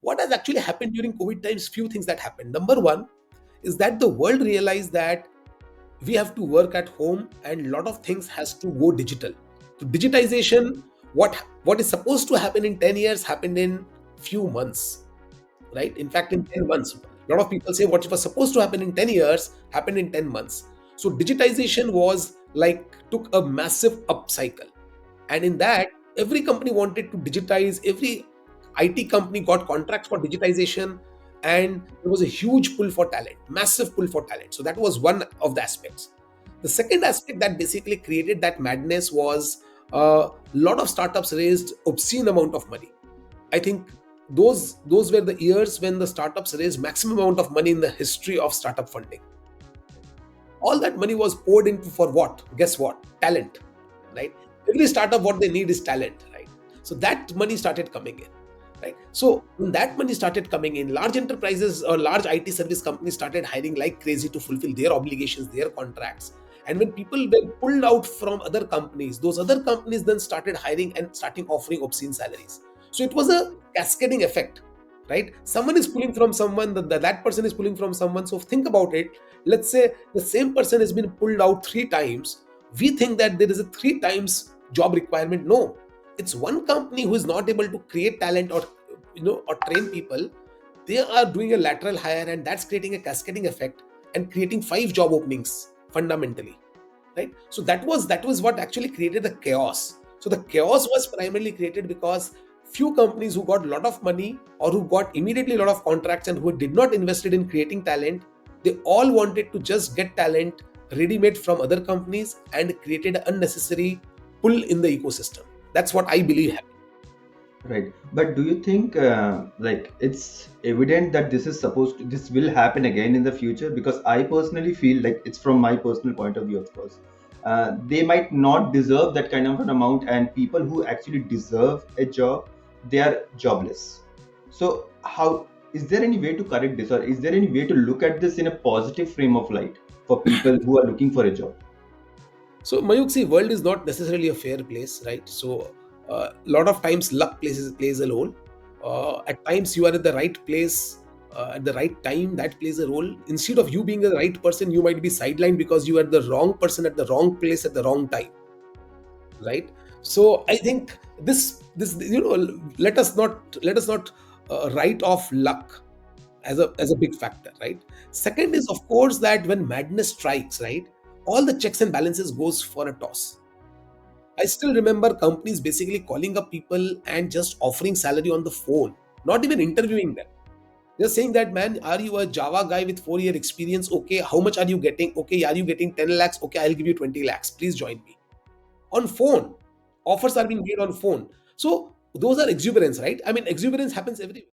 what has actually happened during COVID times? Few things that happened. Number one is that the world realized that we have to work at home and a lot of things has to go digital. So digitization, what is supposed to happen in 10 years happened in few months, right? In fact, in 10 months. A lot of people say what was supposed to happen in 10 years happened in 10 months. So digitization was like took a massive upcycle. And in that, every company wanted to digitize, every IT company got contracts for digitization, and there was a huge pull for talent, massive pull for talent. So that was one of the aspects. The second aspect that basically created that madness was a lot of startups raised obscene amount of money. I think those were the years when the startups raised maximum amount of money in the history of startup funding. All that money was poured into for what? Guess what? Talent, right? Every startup, what they need is talent, right? So that money started coming in, right? So when that money started coming in, large enterprises or large IT service companies started hiring like crazy to fulfill their obligations, their contracts. And when people were pulled out from other companies, those other companies then started hiring and starting offering obscene salaries. So it was a cascading effect, right? Someone is pulling from someone, that person is pulling from someone. So think about it. Let's say the same person has been pulled out three times. We think that there is a three times job requirement. No, it's one company who is not able to create talent or or train people. They are doing a lateral hire, and that's creating a cascading effect and creating five job openings fundamentally, right? So that was what actually created the chaos. So the chaos was primarily created because few companies who got a lot of money or who got immediately a lot of contracts and who did not invested in creating talent, they all wanted to just get talent ready made from other companies and created an unnecessary pull in the ecosystem. That's what I believe happened. Right. But do you think like it's evident that this will happen again in the future? Because I personally feel like it's from my personal point of view, of course. They might not deserve that kind of an amount, and people who actually deserve a job, they are jobless. So how is there any way to correct this, or is there any way to look at this in a positive frame of light for people who are looking for a job? So Mayuk, see, world is not necessarily a fair place, right? So a lot of times luck plays a role. At times you are at the right place at the right time. That plays a role. Instead of you being the right person, you might be sidelined because you are the wrong person at the wrong place at the wrong time, right? So I think this let us not write off luck as a big factor, right? Second is of course that when madness strikes, right, all the checks and balances goes for a toss. I still remember companies basically calling up people and just offering salary on the phone, not even interviewing them. They're saying that, man, are you a Java guy with 4 year experience? Okay, how much are you getting? Okay, are you getting 10 lakhs? Okay, I'll give you 20 lakhs. Please join me. On phone. Offers are being made on phone. So those are exuberance, right? I mean, exuberance happens everywhere.